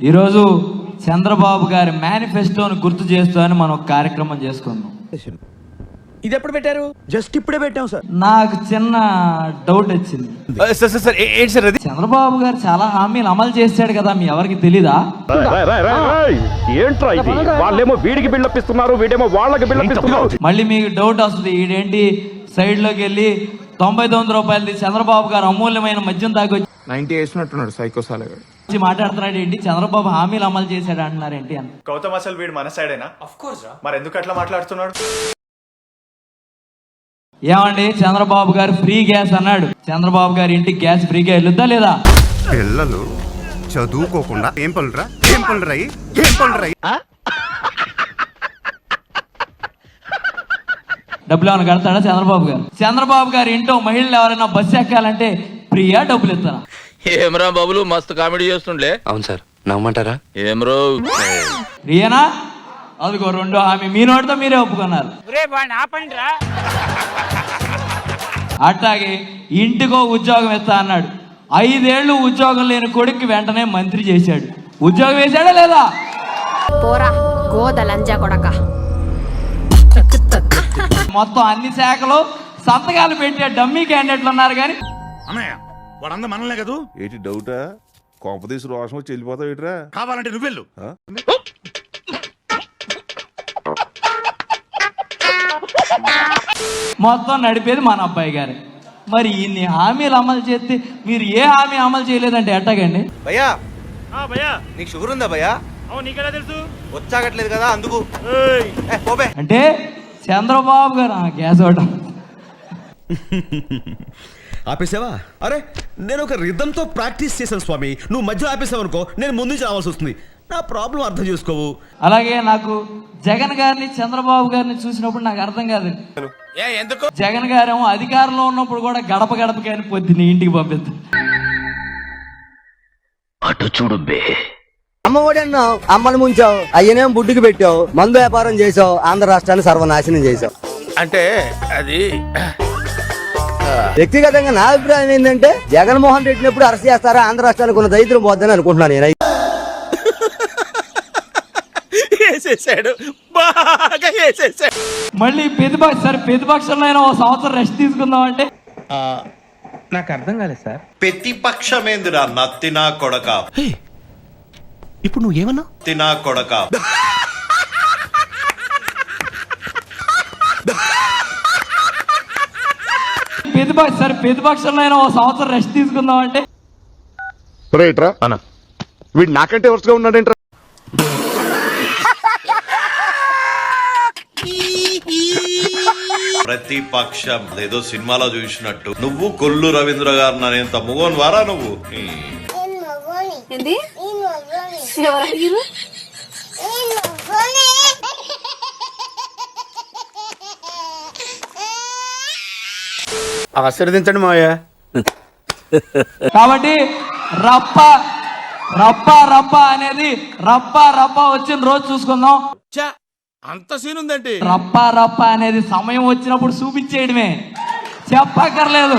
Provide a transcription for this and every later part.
ఈరోజు చంద్రబాబు గారి మేనిఫెస్టోని గుర్తు చేస్తూ అని మనం ఒక కార్యక్రమం చేసుకున్నాం. ఇది ఎప్పుడు పెట్టారు? జస్ట్ ఇప్పుడే పెట్టాం సార్. నాకు చిన్న డౌట్ వచ్చింది. ఏంటి సార్ అది? చంద్రబాబు గారు చాలా హామీలు అమలు చేశాడు కదా, మీ ఎవరికి తెలీదా? ఏంట్రా ఇది? వాళ్ళేమో వీడికి బిల్డప్ ఇస్తున్నారు, వీడేమో వాళ్ళకి బిల్డప్ ఇస్తున్నారు. మళ్ళీ మీకు డౌట్ వస్తుంది, ఈడేంటి సైడ్ లోకి వెళ్ళి 99 రూపాయలది చంద్రబాబు గారు అమూల్యమైన మద్యం తాగొచ్చి 90 వేసినట్టున్నాడు సైకోసాలగా మాట్లాడుతున్నాడు ఏంటి, చంద్రబాబు హామీలు అమలు చేశాడు అంటున్నారు ఏంటి అని. గౌతమ్ అసలు వీడు మన సైడేనా? ఆఫ్ కోర్స్ రా. మరి ఎందుకు అట్లా మాట్లాడుతున్నాడు? ఏమండి, చంద్రబాబు గారు ఫ్రీ గ్యాస్ అన్నాడు. చంద్రబాబు గారి ఇంటికి గ్యాస్ ఫ్రీగా వెళ్ళొద్దా లేదా? పిల్లలు చదువుకోకుండా ఏం పనులురా డబ్బులు ఏమైనా కడతాడా చంద్రబాబు గారు? చంద్రబాబు గారి ఇంట్లో మహిళలు ఎవరైనా బస్సు ఎక్కాలంటే ఫ్రీయా, డబ్బులు ఇస్తారా? ఏమరా బాబులు మస్తు కామెడీ చేస్తుండే. అవును సార్, నమ్మంటారా? ఏమరో ఫ్రీయేనా? అదిగో రెండో హామీ మీ నోటితో మీరే ఒప్పుకున్నారు. అట్లాగే ఇంటికో ఉద్యోగం ఇస్తా అన్నాడు. 5 ఏళ్ళు ఉద్యోగం లేని కొడుక్కి వెంటనే మంత్రి చేశాడు. ఉద్యోగం వేశాడా లేదా? పోరా గోదలంజా కొడక. మొత్తం అన్ని శాఖలు సంతకాలు పెట్టే డమ్మీ క్యాండిడేట్లు ఉన్నారు. కానీ అన్నయ్య వాడంద మనలే కదూ. ఏంటి డౌటా? కొంపదీసి రోషం వచ్చి వెళ్ళిపోతావు ఏంట్రా? కావాలంటే నువ్వెళ్ళు. మొత్తం నడిపేది మన అబ్బాయి గారు. మరి ఇన్ని హామీలు అమలు చేస్తే మీరు ఏ హామీ అమలు చేయలేదంటే ఎట్టాగండి? భయ్యా నీకు షుగర్ ఉందా భయ్యా? నీకెలా తెలుసు? వచ్చాగట్లేదు కదా అందుకు. అంటే చంద్రబాబు గారు గ్యాస్ అవటం ఆపేసావా? అరే నేను ఒక రిథంతో ప్రాక్టీస్ చేశాను స్వామి. నువ్వు మధ్యలో ఆపేసావు అనుకో, నేను ముందు నుంచి రావాల్సి వస్తుంది. నా ప్రాబ్లం అర్థం చేసుకోవు. అలాగే నాకు జగన్ గారిని చంద్రబాబు గారిని చూసినప్పుడు నాకు అర్థం కాదండి. జగన్ గారేమో అధికారంలో ఉన్నప్పుడు కూడా గడప గడపకి అని పొద్దున్న ఇంటికి పంపిద్దాం. అటు చూడు బే. అమ్మఒడి అన్నావు, అమ్మని ముంచావు, అయ్యనేం బుడ్డికి పెట్టావు, మందు వ్యాపారం చేసావు, ఆంధ్ర రాష్ట్రాన్ని సర్వనాశనం చేసావు. అంటే అది వ్యక్తిగతంగా నా అభిప్రాయం ఏంటంటే జగన్మోహన్ రెడ్డిని ఎప్పుడు అరెస్ట్ చేస్తారా, ఆంధ్ర రాష్ట్రానికి ఉన్న దరిద్రం పోద్దని అనుకుంటున్నాను నేను. మళ్ళీ ప్రతిపక్షంలో అయినా 1 సంవత్సరం రెస్ట్ తీసుకుందాం అంటే నాకు అర్థం కాలేదు సార్. ప్రతిపక్షమేందిరా నత్తినా కొడక? ఇప్పుడు నువ్వు ఏమన్నా? తినా కొడక. ప్రతిపక్షంలో అయినా 1 సంవత్సరం రెస్ట్ తీసుకుందాం అంటే రైట్రా అన్న, వీడు నాకంటే వరుసగా ఉన్నాడేంట్రా? ప్రతిపక్షం ఏదో సినిమాలో చూసినట్టు నువ్వు కొల్లు రవీంద్ర గారు నన్నేంత ముగోన్ వారా నువ్వు? ఆశీర్వదించండి మావయ్య. కాబట్టి రప్ప రప్ప రప్ప అనేది రప్ప రప్ప వచ్చిన రోజు చూసుకుందాం. అంత సీన్ ఉందంటే రప్ప రప్ప అనేది సమయం వచ్చినప్పుడు చూపించేయడమే, చెప్పక్కర్లేదు.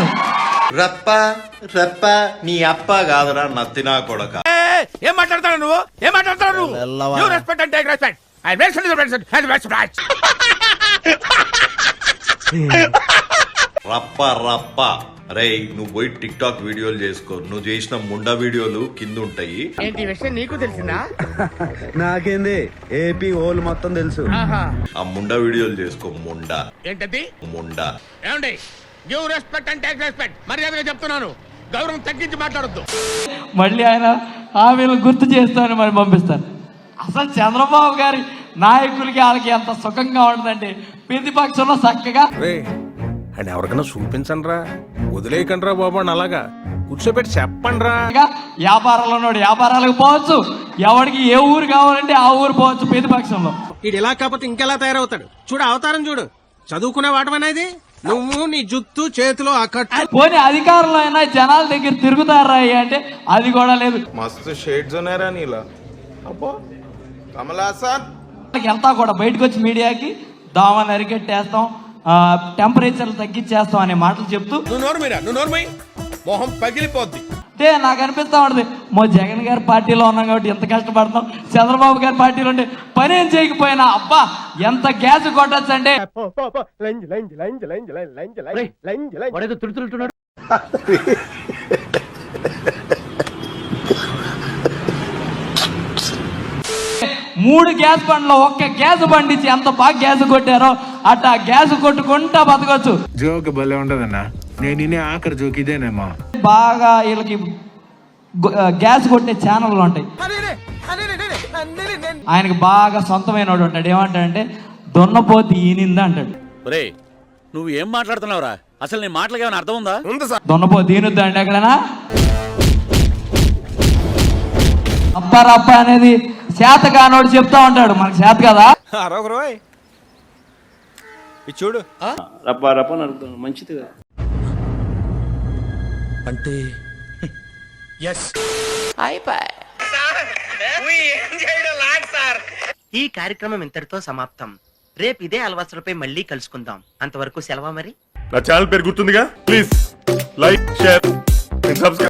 రప్ప రప్ప నీ అప్ప కాదురా నత్తినా కొడక. ఏం మాట్లాడతాడు నువ్వు? ఏం మాట్లాడతాడు నువ్వు? You respect and take respect. I respect. రప్ప రప్ప రే, నువ్వు పోయి టిక్ టాక్ వీడియోలు చేసుకో. నువ్వు చేసిన ముండా వీడియోలు కింద ఉంటాయి. ఏంటి విషయం నీకు తెలిసిందా? నాకేంది, ఏపీ ఓల్ మొత్తం తెలుసు. ఆ ముండా వీడియోలు చేసుకో. ముండా ఏంటది? ముండా. ఏమండి, give respect and take respect. మర్యాదగా చెప్తున్నాను, గౌరవం తగ్గించి మాట్లాడొద్దు. మళ్ళీ ఆయన హామీలు గుర్తు చేస్తాను, మరి పంపిస్తాను. అసలు చంద్రబాబు గారి నాయకులకి వాళ్ళకి ఎంత సుఖంగా ఉంటుందంటే ప్రతిపక్షంలో చక్కగా అండ్ ఎవరికైనా చూపించండి రా, వదిలేయకండి రా బాబు అని అలాగా కూర్చోబెట్టి చెప్పండి రా. వ్యాపారాలు ఉన్నాడు, వ్యాపారాలకు పోవచ్చు, ఎవరికి ఏ ఊరు కావాలంటే ఆ ఊరు పోవచ్చు ప్రతిపక్షంలో. ఇది ఇలా కాకపోతే ఇంకెలా తయారవుతాడు చూడు, అవతారం చూడు. చదువుకునే వాటం అనేది నువ్వు, నీ జుత్తు చేతిలో అక్కట్టు. పోనీ అధికారంలో అయినా జనాల దగ్గర తిరుగుతారా అంటే అది కూడా లేదు. మస్తు షేడ్స్ ఉన్నారా నీలా. అబ్బో కమలాసన్ వెళ్తా కూడా బయటకు వచ్చి మీడియాకి దోమని అరికెట్టేస్తాం, టెంపరేచర్లు తగ్గించేస్తాం అనే మాటలు చెప్తూ నువ్వు నోర్మై మొహం పగిలిపోద్ది. నాకు అనిపిస్తా ఉంటుంది మా జగన్ గారి పార్టీలో ఉన్నాం కాబట్టి ఎంత కష్టపడతాం, చంద్రబాబు గారి పార్టీలో ఉంటే పని ఏం చేయకపోయినా అబ్బా ఎంత గ్యాస్ కొట్టచ్చు అంటే మూడు గ్యాస్ బండ్లో ఒక్క గ్యాస్ బండి ఇచ్చి ఎంత బాగా గ్యాస్ కొట్టారో అట్లా గ్యాస్ కొట్టుకుంటా బతకొచ్చు. జోక్ భలే ఉండదన్నా, నేను ఆఖరి జోక్ ఇదేనేమో. బాగా వీళ్ళకి గ్యాస్ కొట్టే ఛానళ్ళు ఉంటాయి. ఆయనకి బాగా సొంతమైన వాడు ఉంటాడు. ఏమంటాడంటే దున్నపోతి ఈనిందా అంటాడు. ఒరే నువ్వు ఏం మాట్లాడుతున్నావురా? అసలు నీ మాటలకి ఏమైనా అర్థం ఉందా? దున్నపోతి ఈనుద్దా అండి ఎక్కడైనా? అప్పారప్ప అనేది చేత కానోడు చెప్తా ఉంటాడు, మనకు చేత కదా. చూడు మంచిది కదా అంటే ఈ కార్యక్రమం ఇంతటితో సమాప్తం. రేపు ఇదే అలవాసులపై మళ్ళీ కలుసుకుందాం. అంతవరకు సెలవా మరి. నా ఛానల్ పేరు గుర్తుందిగా, ప్లీజ్ లైక్ షేర్ సబ్స్క్రైబ్.